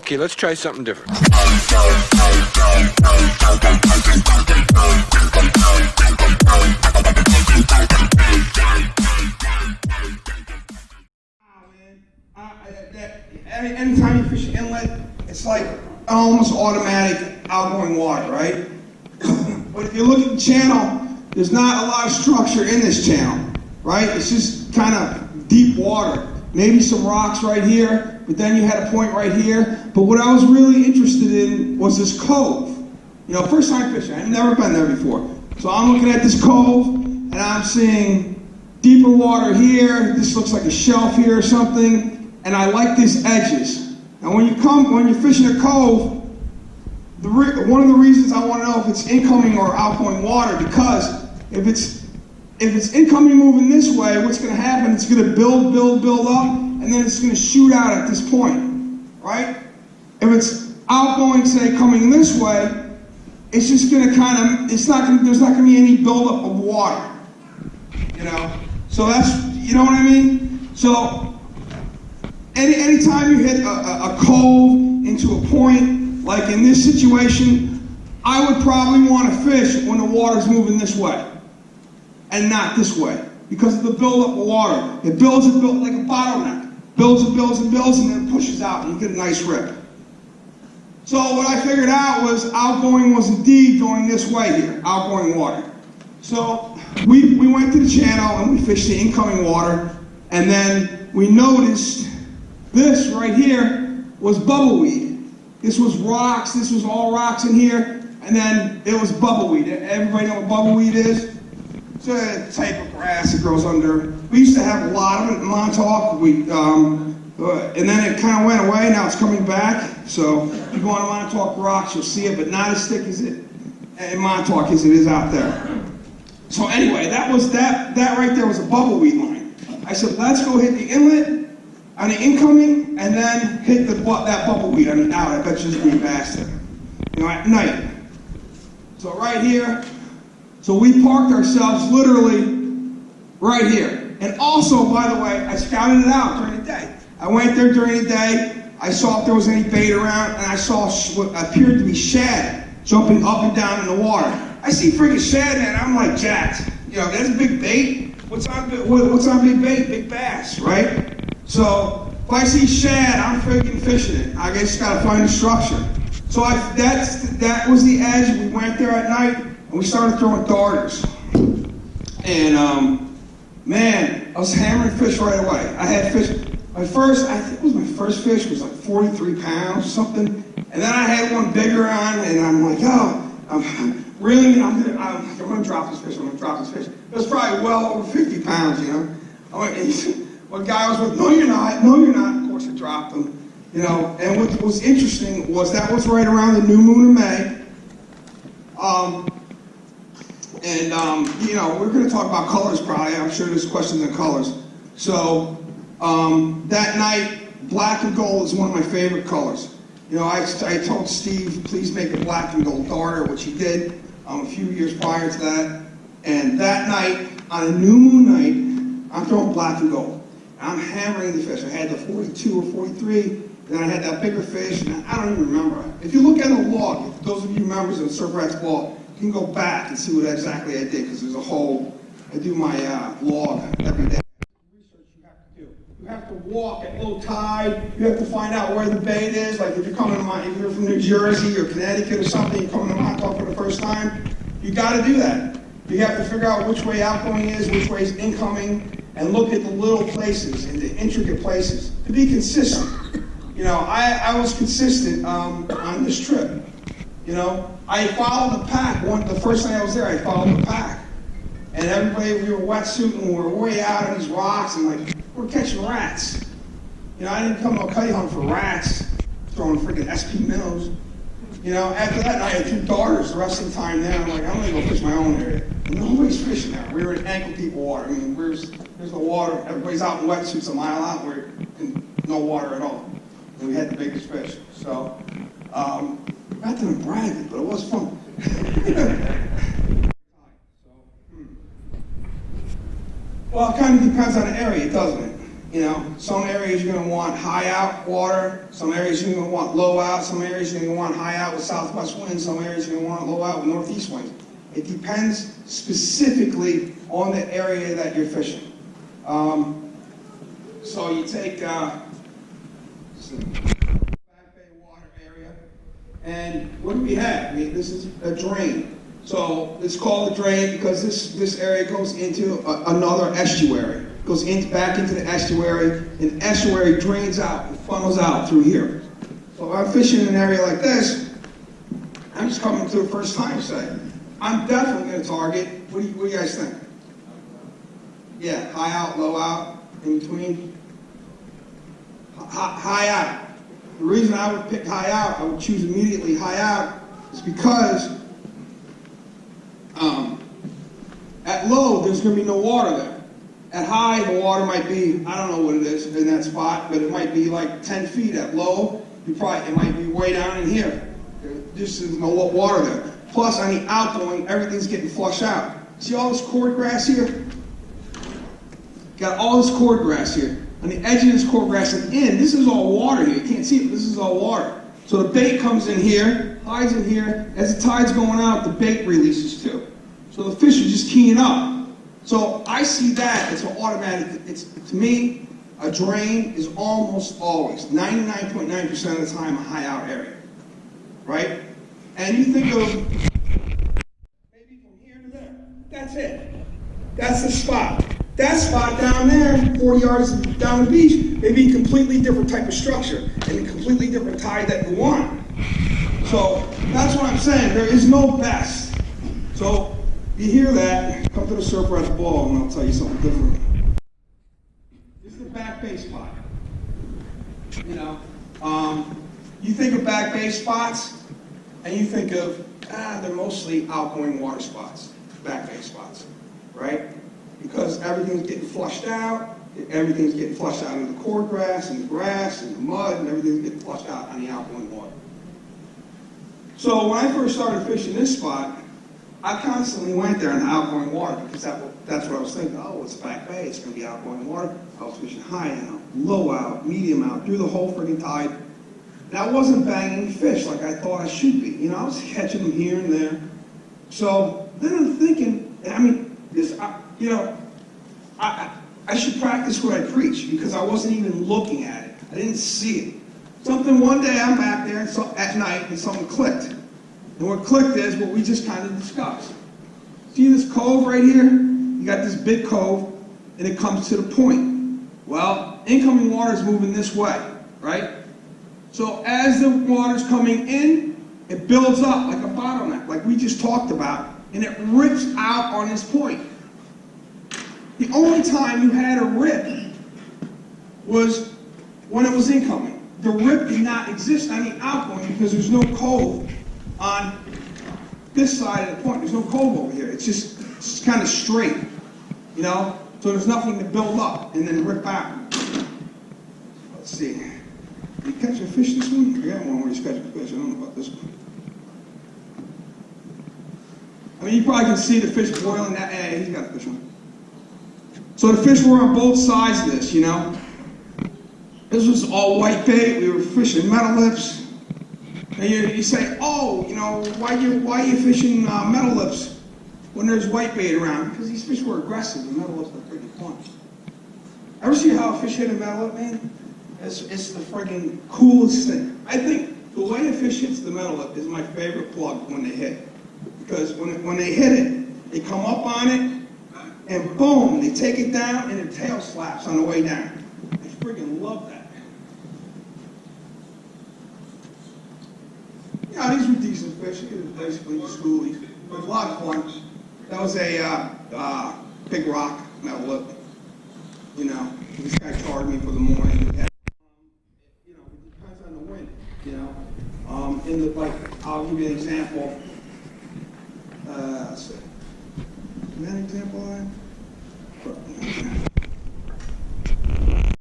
Okay, let's try something different. Anytime you fish an inlet, it's like almost automatic outgoing water, right? But if you look at the channel, there's not a lot of structure in this channel, right? It's just kind of deep water. Maybe some rocks right here, but then you had a point right here. But what I was really interested in was this cove. You know, first time fishing, I've never been there before. So I'm looking at this cove, and I'm seeing deeper water here. This looks like a shelf here or something. And I like these edges. Now when you're fishing a cove, one of the reasons I want to know if it's incoming or outgoing water, because if it's incoming moving this way, what's going to happen, it's going to build up, and then it's going to shoot out at this point, right? If it's outgoing, say, coming this way, it's just going to there's not going to be any buildup of water, you know? So that's, you know what I mean? So anytime you hit a cove into a point, like in this situation, I would probably want to fish when the water's moving this way and not this way, because of the buildup of water. It builds like a bottleneck. Builds and then it pushes out and you get a nice rip. So what I figured out was outgoing was indeed going this way here, outgoing water. So we went to the channel and we fished the incoming water, and then we noticed this right here was bubbleweed. This was rocks, this was all rocks in here, and then it was bubbleweed. Everybody know what bubbleweed is? It's a type of grass that grows under. We used to have a lot of it in Montauk, and then it kind of went away, now it's coming back. So if you go on Montauk Rocks, you'll see it, but not as thick as it in Montauk as it is out there. So anyway, that right there was a bubbleweed line. I said, let's go hit the inlet on the incoming, and then hit that bubbleweed on the out. I bet you this will be faster, you know, at night. So right here, so we parked ourselves literally right here. And also, by the way, I scouted it out during the day. I went there during the day, I saw if there was any bait around, and I saw what appeared to be shad jumping up and down in the water. I see freaking shad and I'm like, jacked. You know, that's a big bait. What's on big bait? Big bass, right? So if I see shad, I'm freaking fishing it. I just gotta find the structure. So that was the edge. We went there at night and we started throwing darters. And man, I was hammering fish right away. I had fish. I think it was my first fish was like 43 pounds or something. And then I had one bigger on, and I'm like, oh, I'm gonna drop this fish. It was probably well over 50 pounds, you know. One guy was with, no you're not. Of course I dropped him, you know. And what was interesting was that was right around the new moon of May. You know, we're going to talk about colors probably. I'm sure there's questions on colors. So that night, black and gold is one of my favorite colors. You know, I told Steve, please make a black and gold darter, which he did a few years prior to that. And that night, on a new moon night, I'm throwing black and gold. I'm hammering the fish. I had the 42 or 43, and then I had that bigger fish, and I don't even remember. If you look at the log, if those of you members of Surf Rats Ball, you can go back and see what exactly I did, because there's a whole, I do my log every day. Research you have to do. You have to walk at low tide. You have to find out where the bait is. Like if you're if you're from New Jersey or Connecticut or something, you're coming to Montauk for the first time, you got to do that. You have to figure out which way outgoing is, which way is incoming, and look at the little places and the intricate places to be consistent. You know, I was consistent on this trip. You know, I followed the pack. The first night I was there, I followed the pack. And everybody, we were wetsuiting, we were way out on these rocks, and like, we're catching rats. You know, I didn't come to a cutty hunt for rats, throwing freaking SP minnows. You know, after that night, I threw darters the rest of the time there. I'm like, I'm gonna go fish my own area. Nobody's fishing there. We were in ankle deep water. I mean, there's the water. Everybody's out in wetsuits a mile out. We're in no water at all. And we had the biggest fish. So, not that I'm bragging, but it was fun. Well, it kind of depends on the area, doesn't it? You know, some areas you're going to want high out water, some areas you're going to want low out, some areas you're going to want high out with southwest winds, some areas you're going to want low out with northeast winds. It depends specifically on the area that you're fishing. So you take Back Bay water area, and what do we have? I mean, this is a drain. So it's called a drain because this area goes into another estuary. Goes back into the estuary, and the estuary drains out and funnels out through here. So if I'm fishing in an area like this, I'm just coming to the first time site. I'm definitely going to target, what do you guys think? Yeah, high out, low out, in between. High out. The reason I would pick high out, I would choose immediately high out, is because at low, there's going to be no water there. At high, the water might be, I don't know what it is in that spot, but it might be like 10 feet. At low, it might be way down in here. There's no water there. Plus, on the outgoing, everything's getting flushed out. See all this cordgrass here? Got all this cordgrass here. On the edge of this cordgrass and in, this is all water here. You can't see it, this is all water. So the bait comes in here, hides in here. As the tide's going out, the bait releases too. So the fish are just keying up. So I see that as an automatic. To me, a drain is almost always, 99.9% of the time, a high out area, right? And you think of maybe from here to there. That's it. That's the spot. That spot down there, 40 yards down the beach, may be a completely different type of structure and a completely different tide that you want. So that's what I'm saying. There is no best. So you hear that, come to the surfer at the ball and I'll tell you something different. This is the Back Bay spot. You know, you think of Back Bay spots and you think of, they're mostly outgoing water spots, Back Bay spots, right? Because everything's getting flushed out, everything's getting flushed out in the cordgrass and the grass and the mud, and everything's getting flushed out on the outgoing water. So when I first started fishing this spot, I constantly went there in the outgoing water because that's what I was thinking. Oh, it's Back Bay, it's going to be outgoing water. I was fishing high out, low out, medium out, through the whole freaking tide. And I wasn't banging fish like I thought I should be. You know, I was catching them here and there. So then I'm thinking, I mean, I should practice what I preach because I wasn't even looking at it. I didn't see it. One day I'm back there at night and something clicked. And what clicked is what we just kind of discussed. See this cove right here? You got this big cove and it comes to the point. Well, incoming water is moving this way, right? So as the water's coming in, it builds up like a bottleneck, like we just talked about, and it rips out on this point. The only time you had a rip was when it was incoming. The rip did not exist on the outgoing because there's no cove on this side of the point. There's no cove over here. It's just kind of straight, you know? So there's nothing to build up and then rip out. Let's see. Did you catch a fish this one? I got one where he's catching a fish. I don't know about this one. I mean, you probably can see the fish boiling that. Hey, he's got a fish on. So the fish were on both sides of this, you know. This was all white bait. We were fishing metal lips. And you say, oh, you know, why are you fishing metal lips when there's white bait around? Because these fish were aggressive and metal lips are pretty fun. Ever see how a fish hit a metal lip, man? It's the friggin' coolest thing. I think the way a fish hits the metal lip is my favorite plug when they hit. Because when they hit it, they come up on it, and boom, they take it down, and their tail slaps on the way down. I friggin' love that. Yeah, these were decent fish. It was basically schoolies. It was a lot of fun. That was a big rock metal lip. You know, this guy charged me for the morning. You know, it depends on the wind. You know, I'll give you an example. Let's see. Is that an example?